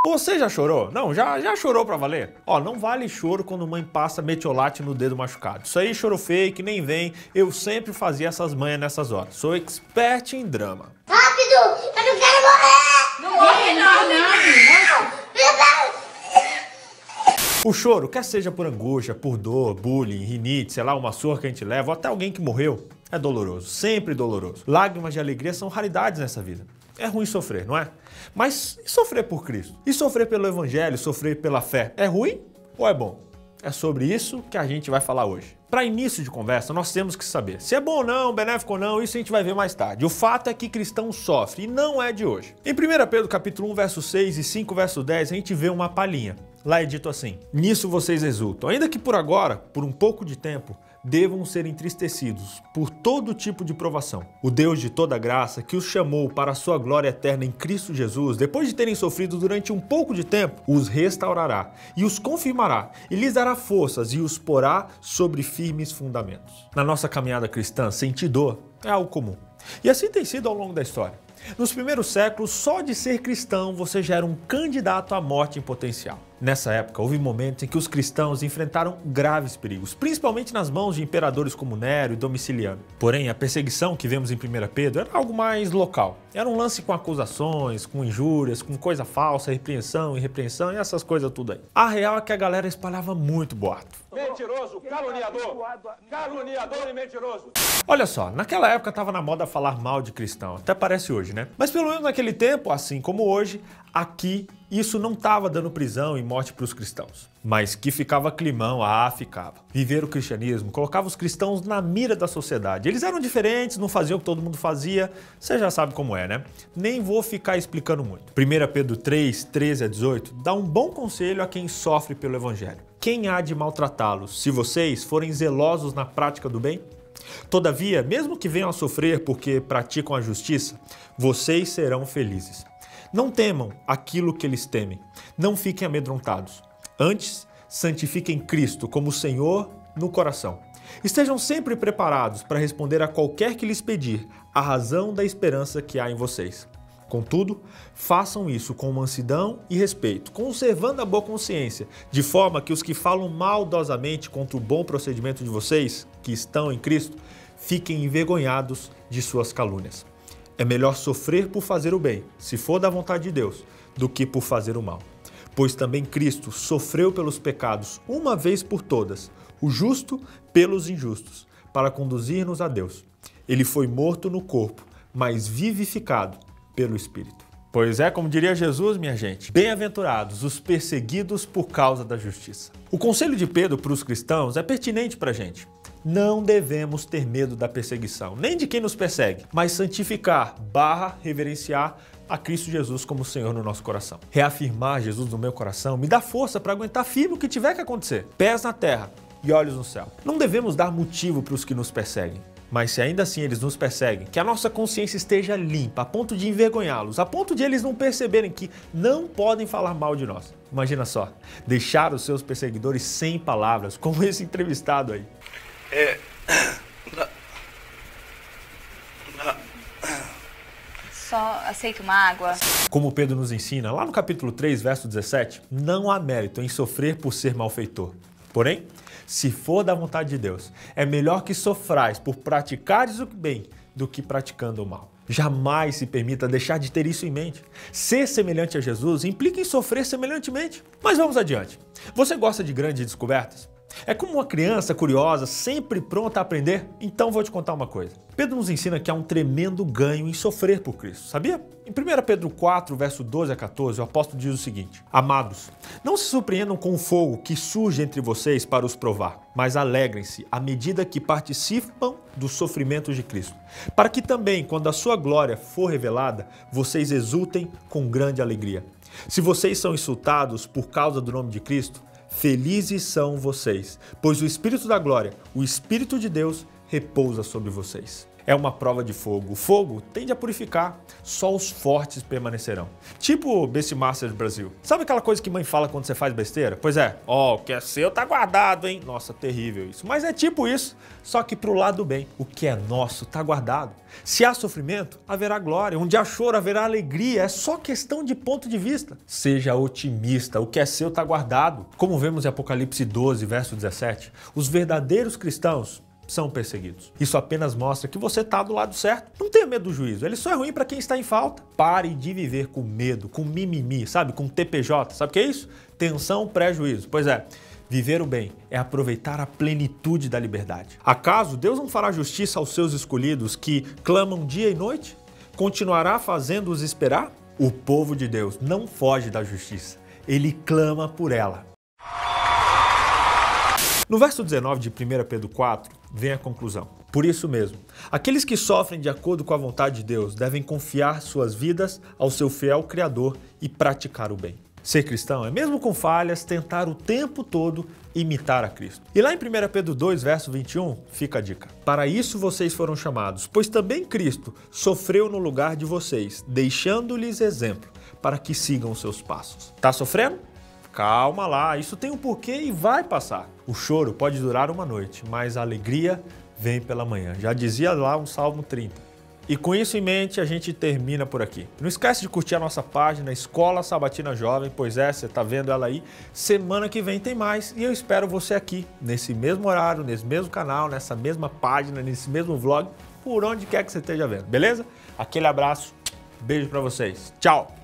Você já chorou? Não, já chorou pra valer? Ó, não vale choro quando mãe passa metiolate no dedo machucado. Isso aí choro fake, nem vem. Eu sempre fazia essas manhas nessas horas. Sou expert em drama. Rápido! Eu não quero morrer! Não morre não! O choro, quer seja por angústia, por dor, bullying, rinite, sei lá, uma surra que a gente leva, ou até alguém que morreu, é doloroso, sempre doloroso. Lágrimas de alegria são raridades nessa vida. É ruim sofrer, não é? Mas e sofrer por Cristo? E sofrer pelo Evangelho, sofrer pela fé, é ruim ou é bom? É sobre isso que a gente vai falar hoje. Para início de conversa, nós temos que saber se é bom ou não, benéfico ou não, isso a gente vai ver mais tarde. O fato é que cristão sofre e não é de hoje. Em 1 Pedro capítulo 1, verso 6 e 5, verso 10, a gente vê uma palhinha. Lá é dito assim: nisso vocês exultam, ainda que por agora, por um pouco de tempo, devam ser entristecidos por todo tipo de provação. O Deus de toda graça, que os chamou para a sua glória eterna em Cristo Jesus, depois de terem sofrido durante um pouco de tempo, os restaurará e os confirmará, e lhes dará forças e os porá sobre firmes fundamentos. Na nossa caminhada cristã, sentir dor é algo comum. E assim tem sido ao longo da história. Nos primeiros séculos, só de ser cristão você já era um candidato à morte em potencial. Nessa época, houve momentos em que os cristãos enfrentaram graves perigos, principalmente nas mãos de imperadores como Nero e Domiciliano. Porém, a perseguição que vemos em 1 Pedro era algo mais local. Era um lance com acusações, com injúrias, com coisa falsa, repreensão e repreensão e essas coisas tudo aí. A real é que a galera espalhava muito boato. Mentiroso, caluniador e mentiroso. Olha só, naquela época estava na moda falar mal de cristão, até parece hoje, né? Mas pelo menos naquele tempo, assim como hoje, aqui isso não estava dando prisão e morte para os cristãos. Mas que ficava climão, ficava. Viver o cristianismo colocava os cristãos na mira da sociedade. Eles eram diferentes, não faziam o que todo mundo fazia. Você já sabe como é, né? Nem vou ficar explicando muito. 1 Pedro 3, 13 a 18 dá um bom conselho a quem sofre pelo evangelho. Quem há de maltratá-los, se vocês forem zelosos na prática do bem? Todavia, mesmo que venham a sofrer porque praticam a justiça, vocês serão felizes. Não temam aquilo que eles temem, não fiquem amedrontados. Antes, santifiquem Cristo como Senhor no coração. Estejam sempre preparados para responder a qualquer que lhes pedir a razão da esperança que há em vocês. Contudo, façam isso com mansidão e respeito, conservando a boa consciência, de forma que os que falam maldosamente contra o bom procedimento de vocês, que estão em Cristo, fiquem envergonhados de suas calúnias. É melhor sofrer por fazer o bem, se for da vontade de Deus, do que por fazer o mal. Pois também Cristo sofreu pelos pecados uma vez por todas, o justo pelos injustos, para conduzir-nos a Deus. Ele foi morto no corpo, mas vivificado pelo Espírito. Pois é, como diria Jesus, minha gente, bem-aventurados os perseguidos por causa da justiça. O conselho de Pedro para os cristãos é pertinente para a gente. Não devemos ter medo da perseguição, nem de quem nos persegue, mas santificar, reverenciar a Cristo Jesus como Senhor no nosso coração. Reafirmar Jesus no meu coração me dá força para aguentar firme o que tiver que acontecer. Pés na terra e olhos no céu. Não devemos dar motivo para os que nos perseguem. Mas se ainda assim eles nos perseguem, que a nossa consciência esteja limpa, a ponto de envergonhá-los, a ponto de eles não perceberem que não podem falar mal de nós. Imagina só, deixar os seus perseguidores sem palavras, como esse entrevistado aí. Só aceita uma água. Como Pedro nos ensina, lá no capítulo 3, verso 17, não há mérito em sofrer por ser malfeitor. Porém, se for da vontade de Deus, é melhor que sofrais por praticares o bem do que praticando o mal. Jamais se permita deixar de ter isso em mente. Ser semelhante a Jesus implica em sofrer semelhantemente. Mas vamos adiante. Você gosta de grandes descobertas? É como uma criança curiosa, sempre pronta a aprender? Então vou te contar uma coisa. Pedro nos ensina que há um tremendo ganho em sofrer por Cristo, sabia? Em 1 Pedro 4, verso 12 a 14, o apóstolo diz o seguinte: Amados, não se surpreendam com o fogo que surge entre vocês para os provar, mas alegrem-se à medida que participam dos sofrimentos de Cristo, para que também, quando a sua glória for revelada, vocês exultem com grande alegria. Se vocês são insultados por causa do nome de Cristo, felizes são vocês, pois o Espírito da Glória, o Espírito de Deus, repousa sobre vocês. é uma prova de fogo. O fogo tende a purificar, só os fortes permanecerão. Tipo Beastmaster Brasil. Sabe aquela coisa que mãe fala quando você faz besteira? Pois é, o que é seu tá guardado, hein? Nossa, terrível isso. Mas é tipo isso, só que pro lado bem. O que é nosso tá guardado. Se há sofrimento, haverá glória. Onde há choro, haverá alegria. É só questão de ponto de vista. Seja otimista, o que é seu tá guardado. Como vemos em Apocalipse 12, verso 17, os verdadeiros cristãos são perseguidos. Isso apenas mostra que você está do lado certo. Não tenha medo do juízo, ele só é ruim para quem está em falta. Pare de viver com medo, com mimimi, sabe? Com TPJ, sabe o que é isso? Tensão pré-juízo. Pois é, viver o bem é aproveitar a plenitude da liberdade. Acaso Deus não fará justiça aos seus escolhidos que clamam dia e noite? Continuará fazendo-os esperar? O povo de Deus não foge da justiça, ele clama por ela. No verso 19 de 1 Pedro 4, vem a conclusão. Por isso mesmo, aqueles que sofrem de acordo com a vontade de Deus devem confiar suas vidas ao seu fiel Criador e praticar o bem. Ser cristão é, mesmo com falhas, tentar o tempo todo imitar a Cristo. E lá em 1 Pedro 2, verso 21, fica a dica. Para isso vocês foram chamados, pois também Cristo sofreu no lugar de vocês, deixando-lhes exemplo, para que sigam os seus passos. Tá sofrendo? Calma lá, isso tem um porquê e vai passar. O choro pode durar uma noite, mas a alegria vem pela manhã. Já dizia lá um Salmo 30. E com isso em mente, a gente termina por aqui. Não esquece de curtir a nossa página Escola Sabatina Jovem, pois você está vendo ela aí. Semana que vem tem mais e eu espero você aqui, nesse mesmo horário, nesse mesmo canal, nessa mesma página, nesse mesmo vlog, por onde quer que você esteja vendo, beleza? Aquele abraço, beijo para vocês. Tchau!